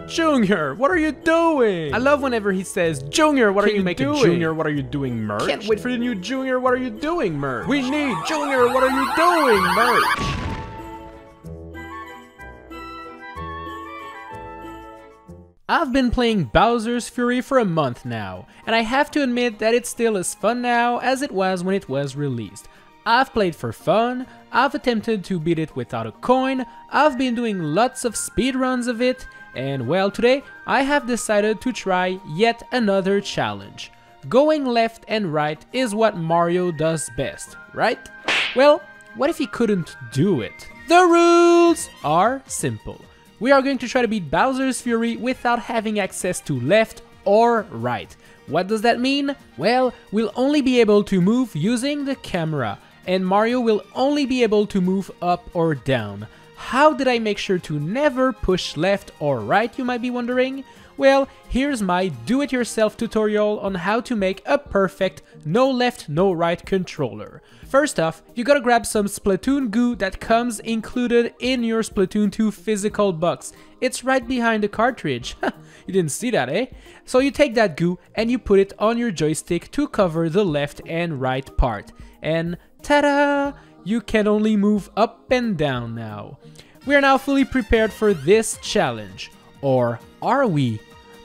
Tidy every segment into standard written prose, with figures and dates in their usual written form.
Junior, what are you doing? I love whenever he says, Junior, what are you doing? Junior, what are you doing merch? Can't wait for the new Junior, what are you doing merch? We need Junior, what are you doing merch? I've been playing Bowser's Fury for a month now, and I have to admit that it's still as fun now as it was when it was released. I've played for fun, I've attempted to beat it without a coin, I've been doing lots of speedruns of it, and well, today I have decided to try yet another challenge. Going left and right is what Mario does best, right? Well, what if he couldn't do it? The rules are simple. We are going to try to beat Bowser's Fury without having access to left or right. What does that mean? Well, we'll only be able to move using the camera, and Mario will only be able to move up or down. How did I make sure to never push left or right, you might be wondering? Well, here's my do-it-yourself tutorial on how to make a perfect no left, no right controller. First off, you gotta grab some Splatoon goo that comes included in your Splatoon 2 physical box. It's right behind the cartridge. You didn't see that, eh? So you take that goo and you put it on your joystick to cover the left and right part. And ta-da! You can only move up and down now. We are now fully prepared for this challenge. Or are we?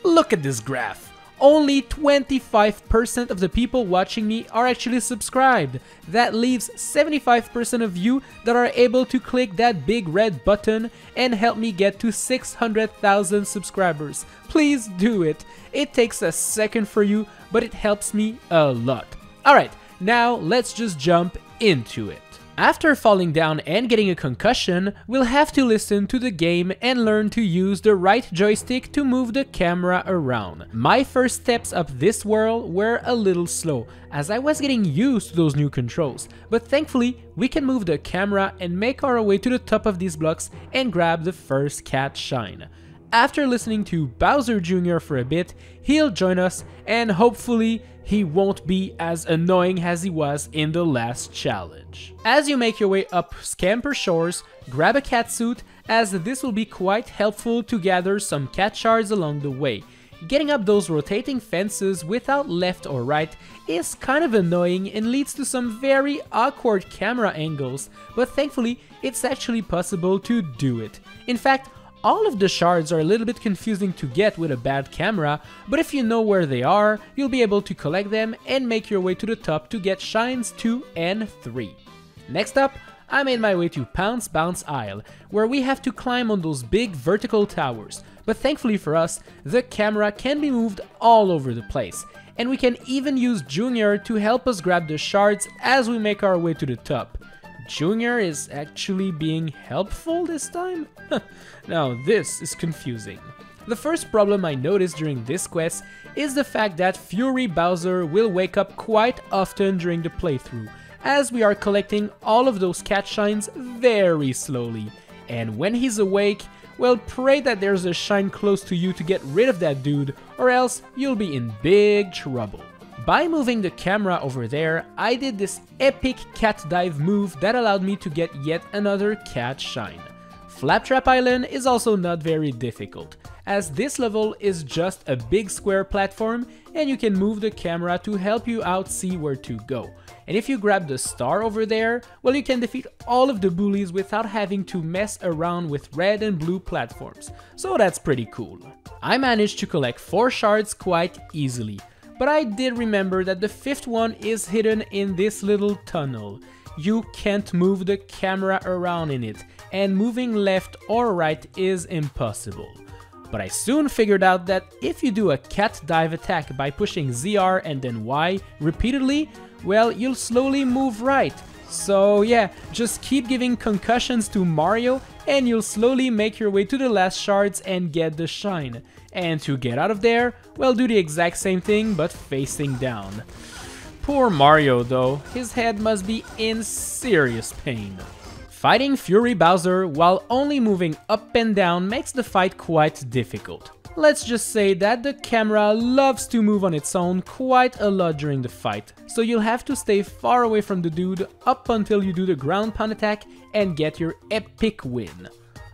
Look at this graph. Only 25% of the people watching me are actually subscribed. That leaves 75% of you that are able to click that big red button and help me get to 600,000 subscribers. Please do it. It takes a second for you, but it helps me a lot. Alright, now let's just jump into it. After falling down and getting a concussion, we'll have to listen to the game and learn to use the right joystick to move the camera around. My first steps up this world were a little slow, as I was getting used to those new controls, but thankfully we can move the camera and make our way to the top of these blocks and grab the first cat shine. After listening to Bowser Jr. for a bit, he'll join us and hopefully he won't be as annoying as he was in the last challenge. As you make your way up Scamper Shores, grab a cat suit, as this will be quite helpful to gather some cat shards along the way. Getting up those rotating fences without left or right is kind of annoying and leads to some very awkward camera angles, but thankfully it's actually possible to do it. In fact, all of the shards are a little bit confusing to get with a bad camera, but if you know where they are, you'll be able to collect them and make your way to the top to get shines 2 and 3. Next up, I made my way to Pounce Bounce Isle, where we have to climb on those big vertical towers, but thankfully for us, the camera can be moved all over the place, and we can even use Junior to help us grab the shards as we make our way to the top. Junior is actually being helpful this time? Now this is confusing. The first problem I noticed during this quest is the fact that Fury Bowser will wake up quite often during the playthrough, as we are collecting all of those cat shines very slowly. And when he's awake, well, pray that there's a shine close to you to get rid of that dude, or else you'll be in big trouble. By moving the camera over there, I did this epic cat dive move that allowed me to get yet another cat shine. Flaptrap Island is also not very difficult, as this level is just a big square platform and you can move the camera to help you out see where to go. And if you grab the star over there, well, you can defeat all of the bullies without having to mess around with red and blue platforms, so that's pretty cool. I managed to collect 4 shards quite easily, but I did remember that the 5th one is hidden in this little tunnel. You can't move the camera around in it, and moving left or right is impossible. But I soon figured out that if you do a cat dive attack by pushing ZR and then Y repeatedly, well, you'll slowly move right. So yeah, just keep giving concussions to Mario and you'll slowly make your way to the last shards and get the shine. And to get out of there, well, do the exact same thing but facing down. Poor Mario though, his head must be in serious pain. Fighting Fury Bowser while only moving up and down makes the fight quite difficult. Let's just say that the camera loves to move on its own quite a lot during the fight, so you'll have to stay far away from the dude up until you do the ground pound attack and get your epic win.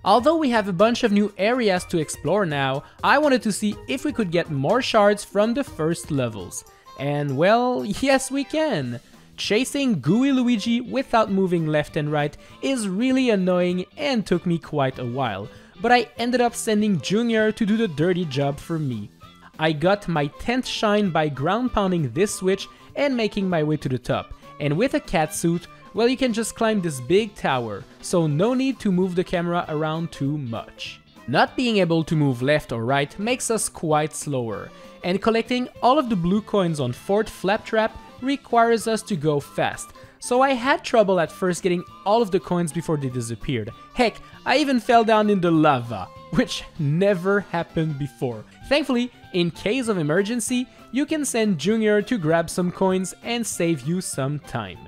Although we have a bunch of new areas to explore now, I wanted to see if we could get more shards from the first levels. And well, yes we can! Chasing Gooey Luigi without moving left and right is really annoying and took me quite a while, but I ended up sending Junior to do the dirty job for me. I got my 10th shine by ground pounding this switch and making my way to the top, and with a cat suit, well, you can just climb this big tower, so no need to move the camera around too much. Not being able to move left or right makes us quite slower, and collecting all of the blue coins on Fort Flaptrap requires us to go fast, so I had trouble at first getting all of the coins before they disappeared. Heck, I even fell down in the lava, which never happened before. Thankfully, in case of emergency, you can send Junior to grab some coins and save you some time.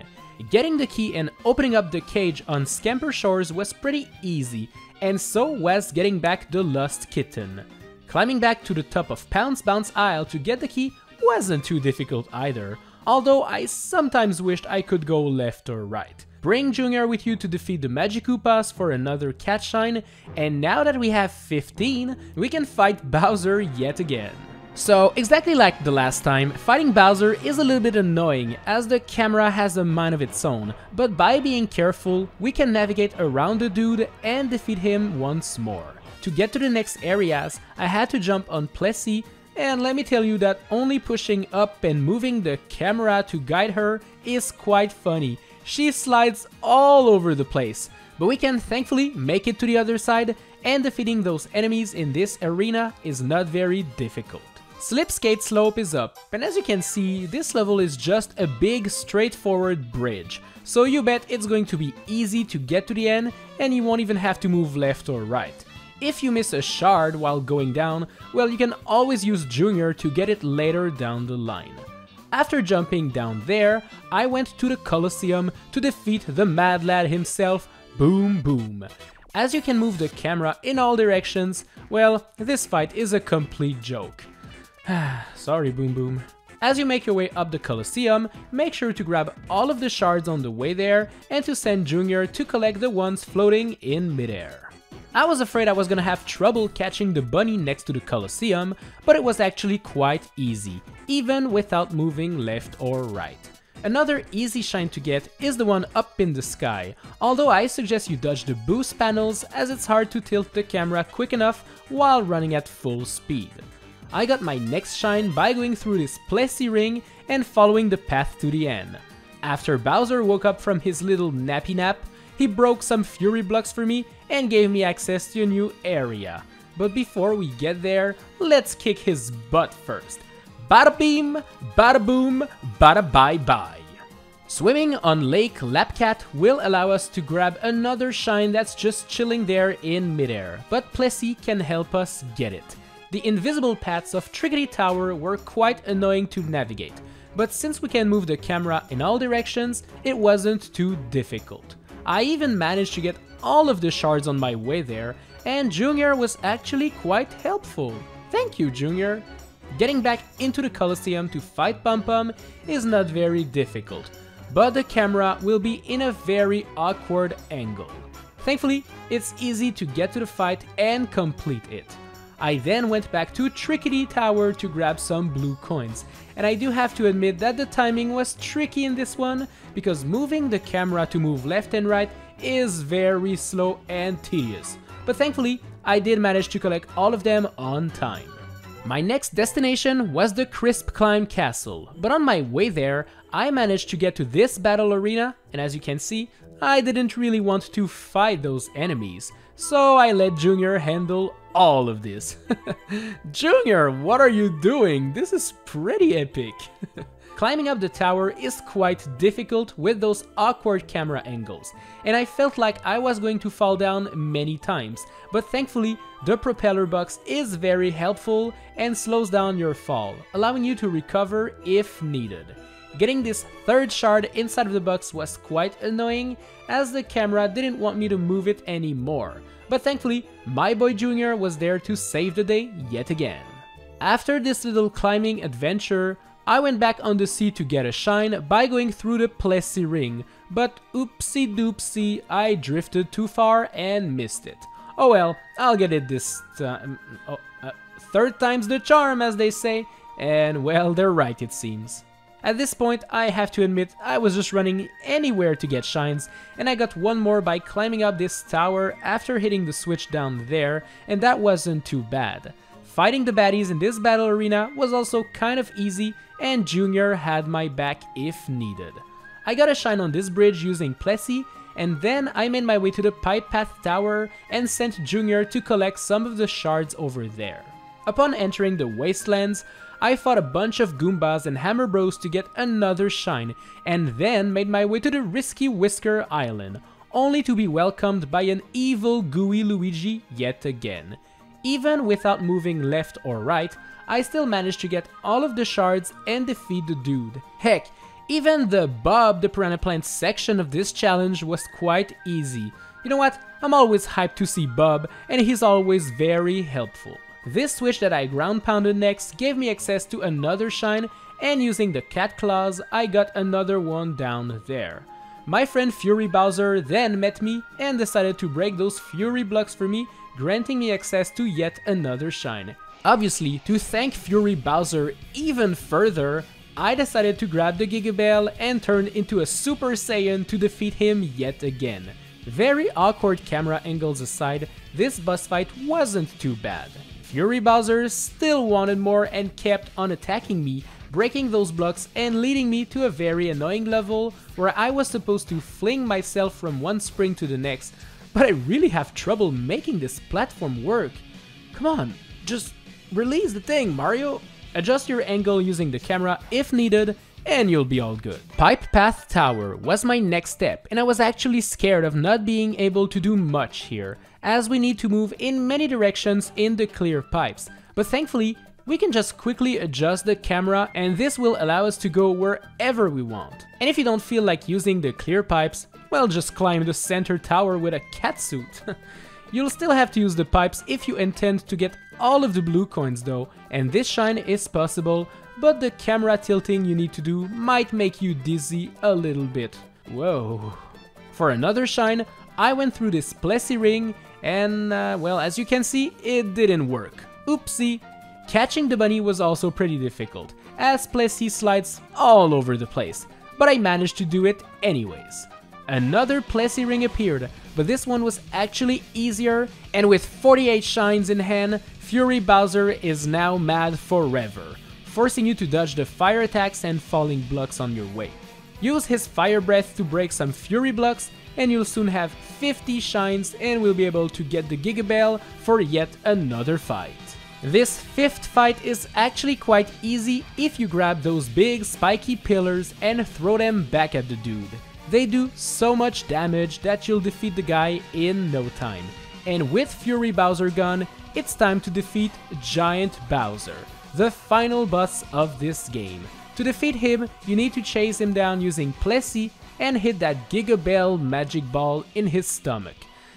Getting the key and opening up the cage on Scamper Shores was pretty easy, and so was getting back the lost kitten. Climbing back to the top of Pounce Bounce Isle to get the key wasn't too difficult either, although I sometimes wished I could go left or right. Bring Junior with you to defeat the Magikoopas for another cat shine, and now that we have 15, we can fight Bowser yet again. So, exactly like the last time, fighting Bowser is a little bit annoying as the camera has a mind of its own, but by being careful, we can navigate around the dude and defeat him once more. To get to the next areas, I had to jump on Plessie, and let me tell you that only pushing up and moving the camera to guide her is quite funny. She slides all over the place, but we can thankfully make it to the other side, and defeating those enemies in this arena is not very difficult. Slipskate Slope is up, and as you can see, this level is just a big straightforward bridge, so you bet it's going to be easy to get to the end and you won't even have to move left or right. If you miss a shard while going down, well, you can always use Junior to get it later down the line. After jumping down there, I went to the Colosseum to defeat the Mad Lad himself, Boom Boom. As you can move the camera in all directions, well, this fight is a complete joke. Sorry, Boom Boom. As you make your way up the Colosseum, make sure to grab all of the shards on the way there and to send Junior to collect the ones floating in midair. I was afraid I was gonna have trouble catching the bunny next to the Colosseum, but it was actually quite easy, even without moving left or right. Another easy shine to get is the one up in the sky, although I suggest you dodge the boost panels as it's hard to tilt the camera quick enough while running at full speed. I got my next shine by going through this Plessie ring and following the path to the end. After Bowser woke up from his little nappy nap, he broke some Fury blocks for me and gave me access to a new area. But before we get there, let's kick his butt first. Bada beam, bada boom, bada bye bye. Swimming on Lake Lapcat will allow us to grab another shine that's just chilling there in midair, but Plessie can help us get it. The invisible paths of Trickety Tower were quite annoying to navigate, but since we can move the camera in all directions, it wasn't too difficult. I even managed to get all of the shards on my way there, and Junior was actually quite helpful. Thank you, Junior. Getting back into the Colosseum to fight Pum Pum is not very difficult, but the camera will be in a very awkward angle. Thankfully, it's easy to get to the fight and complete it. I then went back to Trickety Tower to grab some blue coins, and I do have to admit that the timing was tricky in this one, because moving the camera to move left and right is very slow and tedious, but thankfully I did manage to collect all of them on time. My next destination was the Crisp Climb Castle, but on my way there, I managed to get to this battle arena, and as you can see, I didn't really want to fight those enemies, so I let Junior handle all of this. Junior, what are you doing? This is pretty epic. Climbing up the tower is quite difficult with those awkward camera angles, and I felt like I was going to fall down many times, but thankfully the propeller box is very helpful and slows down your fall, allowing you to recover if needed. Getting this third shard inside of the box was quite annoying as the camera didn't want me to move it anymore, but thankfully my boy Junior was there to save the day yet again. After this little climbing adventure, I went back on the sea to get a shine by going through the Plessie ring, but oopsie doopsie, I drifted too far and missed it. Oh well, I'll get it this time. Third time's the charm, as they say. And well, they're right, it seems. At this point, I have to admit, I was just running anywhere to get shines, and I got one more by climbing up this tower after hitting the switch down there, and that wasn't too bad. Fighting the baddies in this battle arena was also kind of easy, and Junior had my back if needed. I got a shine on this bridge using Plessie, and then I made my way to the Pipe Path Tower and sent Junior to collect some of the shards over there. Upon entering the Wastelands, I fought a bunch of Goombas and Hammer Bros to get another shine, and then made my way to the Risky Whisker Island, only to be welcomed by an evil gooey Luigi yet again. Even without moving left or right, I still managed to get all of the shards and defeat the dude. Heck, even the Bob the Piranha Plant section of this challenge was quite easy. You know what, I'm always hyped to see Bob, and he's always very helpful. This switch that I ground pounded next gave me access to another shine, and using the cat claws, I got another one down there. My friend Fury Bowser then met me and decided to break those Fury blocks for me, granting me access to yet another shine. Obviously, to thank Fury Bowser even further, I decided to grab the Giga Bell and turn into a Super Saiyan to defeat him yet again. Very awkward camera angles aside, this boss fight wasn't too bad. Fury Bowser still wanted more and kept on attacking me, breaking those blocks and leading me to a very annoying level where I was supposed to fling myself from one spring to the next, but I really have trouble making this platform work. Come on, just release the thing, Mario. Adjust your angle using the camera if needed, and you'll be all good. Pipe Path Tower was my next step, and I was actually scared of not being able to do much here, as we need to move in many directions in the clear pipes. But thankfully, we can just quickly adjust the camera, and this will allow us to go wherever we want. And if you don't feel like using the clear pipes, well, just climb the center tower with a catsuit. You'll still have to use the pipes if you intend to get all of the blue coins though, and this shine is possible, but the camera tilting you need to do might make you dizzy a little bit. Whoa. For another shine, I went through this Plessie ring, and well, as you can see, it didn't work. Oopsie. Catching the bunny was also pretty difficult, as Plessie slides all over the place, but I managed to do it anyways. Another Plessie ring appeared, but this one was actually easier, and with 48 shines in hand, Fury Bowser is now mad forever, forcing you to dodge the fire attacks and falling blocks on your way. Use his fire breath to break some Fury blocks, and you'll soon have 50 shines and will be able to get the Giga Bell for yet another fight. This fifth fight is actually quite easy if you grab those big spiky pillars and throw them back at the dude. They do so much damage that you'll defeat the guy in no time. And with Fury Bowser gone, it's time to defeat Giant Bowser, the final boss of this game. To defeat him, you need to chase him down using Plessie and hit that Giga Bell magic ball in his stomach.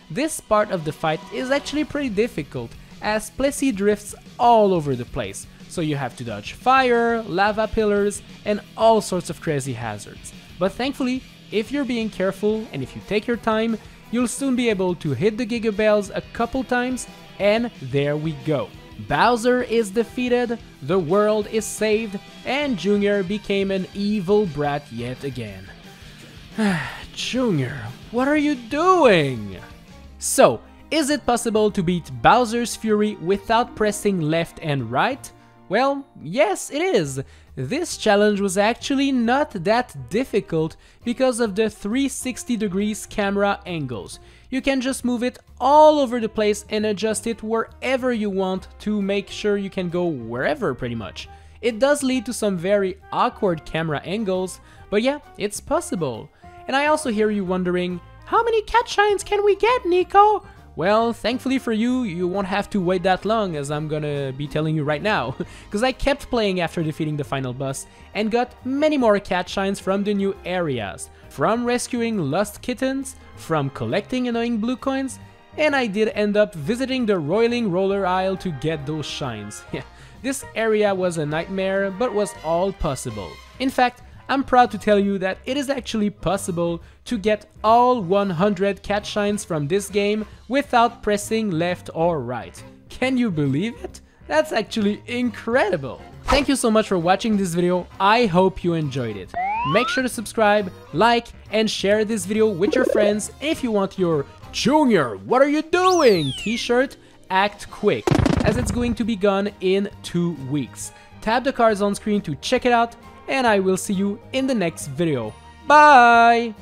This part of the fight is actually pretty difficult, as Plessie drifts all over the place, so you have to dodge fire, lava pillars, and all sorts of crazy hazards. But thankfully, if you're being careful and if you take your time, you'll soon be able to hit the Giga Bells a couple times, and there we go. Bowser is defeated, the world is saved, and Junior became an evil brat yet again. Junior, what are you doing? So, is it possible to beat Bowser's Fury without pressing left and right? Well, yes it is. This challenge was actually not that difficult because of the 360 degrees camera angles. You can just move it all over the place and adjust it wherever you want to make sure you can go wherever pretty much. It does lead to some very awkward camera angles, but yeah, it's possible. And I also hear you wondering, how many cat shines can we get, Nico? Well, thankfully for you, you won't have to wait that long, as I'm gonna be telling you right now, because I kept playing after defeating the final boss and got many more cat shines from the new areas, from rescuing lost kittens, from collecting annoying blue coins, and I did end up visiting the Roiling Roller Isle to get those shines. This area was a nightmare, but was all possible. In fact, I'm proud to tell you that it is actually possible to get all 100 cat shines from this game without pressing left or right. Can you believe it? That's actually incredible! Thank you so much for watching this video, I hope you enjoyed it. Make sure to subscribe, like, and share this video with your friends. If you want your Junior, what are you doing t-shirt, act quick, as it's going to be gone in 2 weeks. Tap the cards on screen to check it out, and I will see you in the next video. Bye!